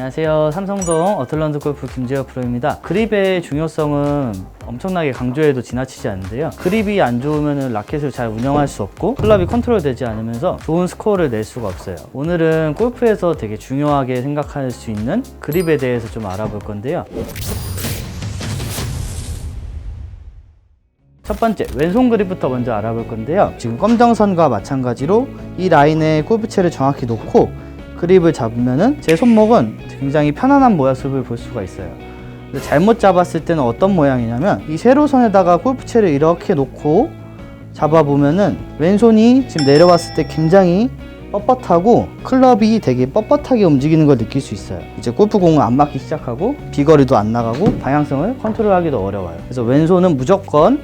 안녕하세요. 삼성동 어틀런드 골프 김재혁 프로입니다. 그립의 중요성은 엄청나게 강조해도 지나치지 않는데요. 그립이 안 좋으면 라켓을 잘 운영할 수 없고 클럽이 컨트롤 되지 않으면서 좋은 스코어를 낼 수가 없어요. 오늘은 골프에서 되게 중요하게 생각할 수 있는 그립에 대해서 좀 알아볼 건데요. 첫 번째, 왼손 그립부터 먼저 알아볼 건데요. 지금 검정선과 마찬가지로 이 라인에 골프채를 정확히 놓고 그립을 잡으면은 제 손목은 굉장히 편안한 모습을 볼 수가 있어요. 근데 잘못 잡았을 때는 어떤 모양이냐면 이 세로선에다가 골프채를 이렇게 놓고 잡아보면은 왼손이 지금 내려왔을 때 굉장히 뻣뻣하고 클럽이 되게 뻣뻣하게 움직이는 걸 느낄 수 있어요. 이제 골프공은 안 맞기 시작하고 비거리도 안 나가고 방향성을 컨트롤하기도 어려워요. 그래서 왼손은 무조건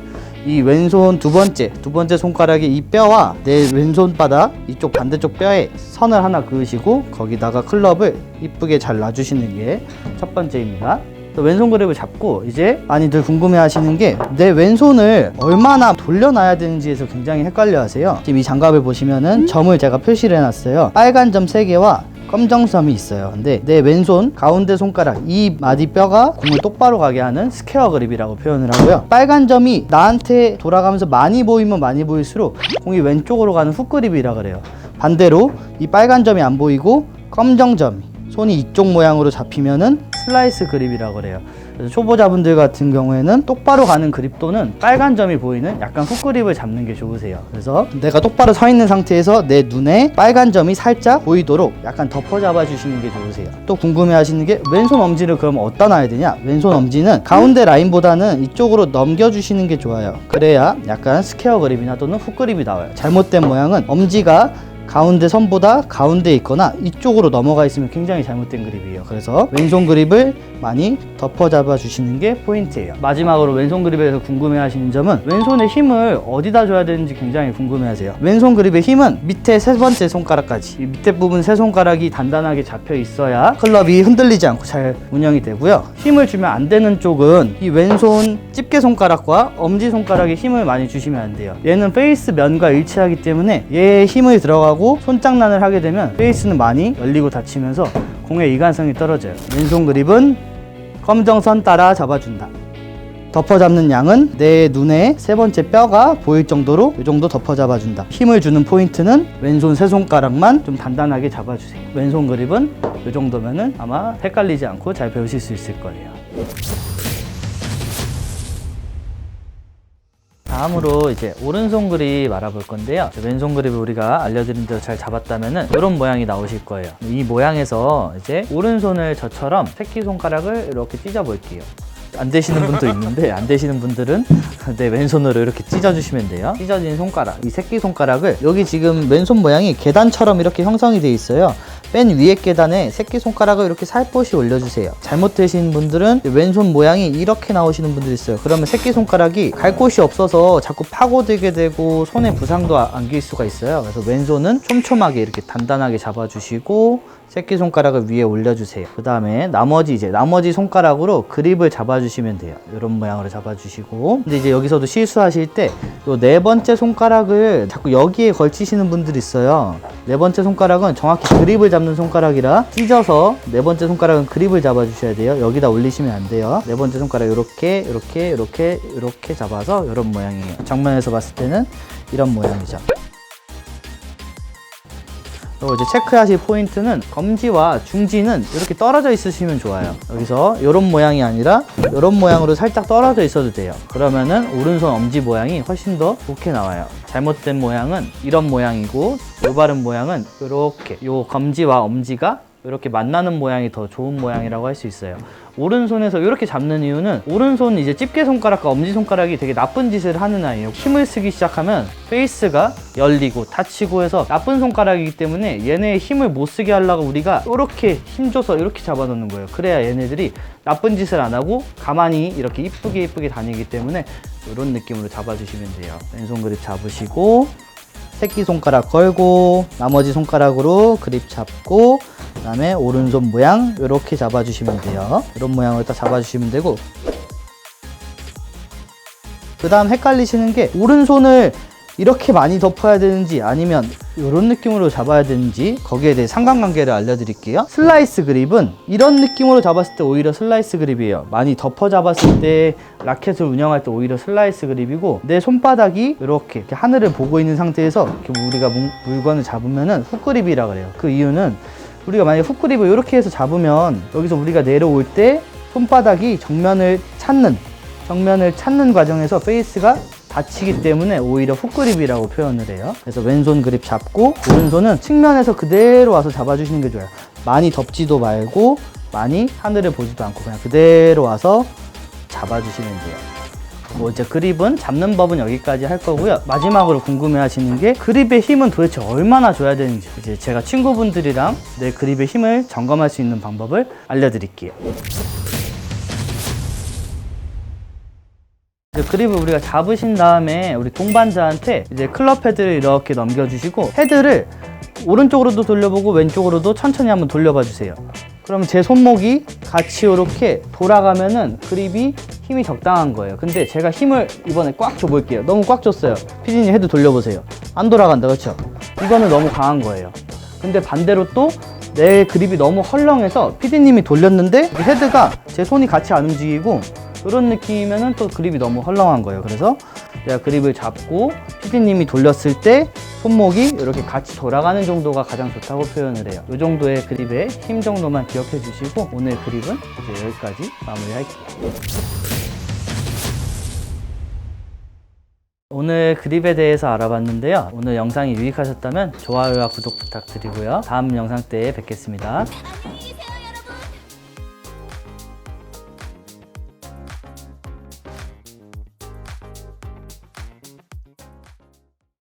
이 왼손 두 번째 손가락의 이 뼈와 내 왼손바닥 이쪽 반대쪽 뼈에 선을 하나 그으시고 거기다가 클럽을 이쁘게 잘 놔주시는 게 첫 번째입니다. 또 왼손 그립을 잡고 이제 많이들 궁금해 하시는 게 내 왼손을 얼마나 돌려놔야 되는지에서 굉장히 헷갈려 하세요. 지금 이 장갑을 보시면은 점을 제가 표시를 해놨어요. 빨간 점 3개와 검정점이 있어요. 근데 내 왼손 가운데 손가락 이 마디뼈가 공을 똑바로 가게 하는 스퀘어 그립이라고 표현을 하고요. 빨간 점이 나한테 돌아가면서 많이 보이면 많이 보일수록 공이 왼쪽으로 가는 훅 그립이라 그래요. 반대로 이 빨간 점이 안 보이고 검정점이 손이 이쪽 모양으로 잡히면은 슬라이스 그립이라고 그래요. 그래서 초보자분들 같은 경우에는 똑바로 가는 그립 또는 빨간 점이 보이는 약간 훅 그립을 잡는 게 좋으세요. 그래서 내가 똑바로 서 있는 상태에서 내 눈에 빨간 점이 살짝 보이도록 약간 덮어 잡아 주시는 게 좋으세요. 또 궁금해 하시는 게 왼손 엄지를 그럼 어디다 놔야 되냐? 왼손 엄지는 가운데 라인보다는 이쪽으로 넘겨 주시는 게 좋아요. 그래야 약간 스퀘어 그립이나 또는 훅 그립이 나와요. 잘못된 모양은 엄지가 가운데 선보다 가운데 있거나 이쪽으로 넘어가 있으면 굉장히 잘못된 그립이에요. 그래서 왼손 그립을 많이 덮어 잡아 주시는 게 포인트예요. 마지막으로 왼손 그립에서 궁금해 하시는 점은 왼손의 힘을 어디다 줘야 되는지 굉장히 궁금해 하세요. 왼손 그립의 힘은 밑에 세 번째 손가락까지 이 밑에 부분 세 손가락이 단단하게 잡혀 있어야 클럽이 흔들리지 않고 잘 운영이 되고요. 힘을 주면 안 되는 쪽은 이 왼손 집게 손가락과 엄지 손가락에 힘을 많이 주시면 안 돼요. 얘는 페이스 면과 일치하기 때문에 얘에 힘을 들어가고 손장난을 하게 되면 페이스는 많이 열리고 닫히면서 공의 이관성이 떨어져요. 왼손 그립은 검정선 따라 잡아준다. 덮어 잡는 양은 내 눈에 세 번째 뼈가 보일 정도로 이 정도 덮어 잡아준다. 힘을 주는 포인트는 왼손 세 손가락만 좀 단단하게 잡아주세요. 왼손 그립은 이 정도면은 아마 헷갈리지 않고 잘 배우실 수 있을 거예요. 다음으로 이제 오른손 그립 알아볼 건데요. 왼손 그립을 우리가 알려드린 대로 잘 잡았다면은 이런 모양이 나오실 거예요. 이 모양에서 이제 오른손을 저처럼 새끼손가락을 이렇게 찢어 볼게요. 안 되시는 분도 있는데 안 되시는 분들은 내 왼손으로 이렇게 찢어주시면 돼요. 찢어진 손가락, 이 새끼손가락을 여기 지금 왼손 모양이 계단처럼 이렇게 형성이 되어 있어요. 맨 위에 계단에 새끼손가락을 이렇게 살포시 올려주세요. 잘못되신 분들은 왼손 모양이 이렇게 나오시는 분들이 있어요. 그러면 새끼손가락이 갈 곳이 없어서 자꾸 파고들게 되고 손에 부상도 안길 수가 있어요. 그래서 왼손은 촘촘하게 이렇게 단단하게 잡아주시고 새끼손가락을 위에 올려주세요. 그 다음에 나머지 손가락으로 그립을 잡아주시면 돼요. 이런 모양으로 잡아주시고, 근데 이제 여기서도 실수하실 때 요 네 번째 손가락을 자꾸 여기에 걸치시는 분들이 있어요. 네 번째 손가락은 정확히 그립을 잡는 손가락이라 찢어서 네 번째 손가락은 그립을 잡아주셔야 돼요. 여기다 올리시면 안 돼요. 네 번째 손가락 이렇게 잡아서 이런 모양이에요. 정면에서 봤을 때는 이런 모양이죠. 그리고 이제 체크하실 포인트는 검지와 중지는 이렇게 떨어져 있으시면 좋아요. 여기서 이런 모양이 아니라 이런 모양으로 살짝 떨어져 있어도 돼요. 그러면은 오른손 엄지 모양이 훨씬 더 좋게 나와요. 잘못된 모양은 이런 모양이고 요 바른 모양은 이렇게 요 검지와 엄지가 이렇게 만나는 모양이 더 좋은 모양이라고 할 수 있어요. 오른손에서 이렇게 잡는 이유는 오른손 이제 집게 손가락과 엄지 손가락이 되게 나쁜 짓을 하는 아이예요. 힘을 쓰기 시작하면 페이스가 열리고 닫히고 해서 나쁜 손가락이기 때문에 얘네의 힘을 못 쓰게 하려고 우리가 이렇게 힘줘서 이렇게 잡아놓는 거예요. 그래야 얘네들이 나쁜 짓을 안 하고 가만히 이렇게 이쁘게 다니기 때문에 이런 느낌으로 잡아주시면 돼요. 왼손 그립 잡으시고 새끼손가락 걸고 나머지 손가락으로 그립 잡고 그 다음에 오른손 모양 이렇게 잡아주시면 돼요. 이런 모양으로 딱 잡아주시면 되고, 그 다음 헷갈리시는 게 오른손을 이렇게 많이 덮어야 되는지 아니면 이런 느낌으로 잡아야 되는지 거기에 대해 상관관계를 알려드릴게요. 슬라이스 그립은 이런 느낌으로 잡았을 때 오히려 슬라이스 그립이에요. 많이 덮어 잡았을 때 라켓을 운영할 때 오히려 슬라이스 그립이고, 내 손바닥이 이렇게 하늘을 보고 있는 상태에서 이렇게 우리가 물건을 잡으면은 훅 그립이라 그래요. 그 이유는 우리가 만약에 훅 그립을 이렇게 해서 잡으면 여기서 우리가 내려올 때 손바닥이 정면을 찾는 과정에서 페이스가 닫히기 때문에 오히려 훅 그립이라고 표현을 해요. 그래서 왼손 그립 잡고 오른손은 측면에서 그대로 와서 잡아주시는 게 좋아요. 많이 덮지도 말고 많이 하늘을 보지도 않고 그냥 그대로 와서 잡아주시면 돼요. 뭐 이제 그립은 잡는 법은 여기까지 할 거고요. 마지막으로 궁금해 하시는 게 그립의 힘은 도대체 얼마나 줘야 되는지, 이제 제가 친구분들이랑 내 그립의 힘을 점검할 수 있는 방법을 알려드릴게요. 그립을 우리가 잡으신 다음에 우리 동반자한테 이제 클럽 헤드를 이렇게 넘겨주시고, 헤드를 오른쪽으로도 돌려보고 왼쪽으로도 천천히 한번 돌려봐 주세요. 그러면 제 손목이 같이 이렇게 돌아가면은 그립이 힘이 적당한 거예요. 근데 제가 힘을 이번에 꽉 줘볼게요. 너무 꽉 줬어요. 피디님 헤드 돌려보세요. 안 돌아간다, 그렇죠? 이거는 너무 강한 거예요. 근데 반대로 또 내 그립이 너무 헐렁해서 피디님이 돌렸는데 헤드가 제 손이 같이 안 움직이고 이런 느낌이면은 또 그립이 너무 헐렁한 거예요. 그래서 내가 그립을 잡고 피디님이 돌렸을 때 손목이 이렇게 같이 돌아가는 정도가 가장 좋다고 표현을 해요. 이 정도의 그립의 힘 정도만 기억해 주시고, 오늘 그립은 이제 여기까지 마무리할게요. 오늘 그립에 대해서 알아봤는데요. 오늘 영상이 유익하셨다면 좋아요와 구독 부탁드리고요. 다음 영상 때 뵙겠습니다.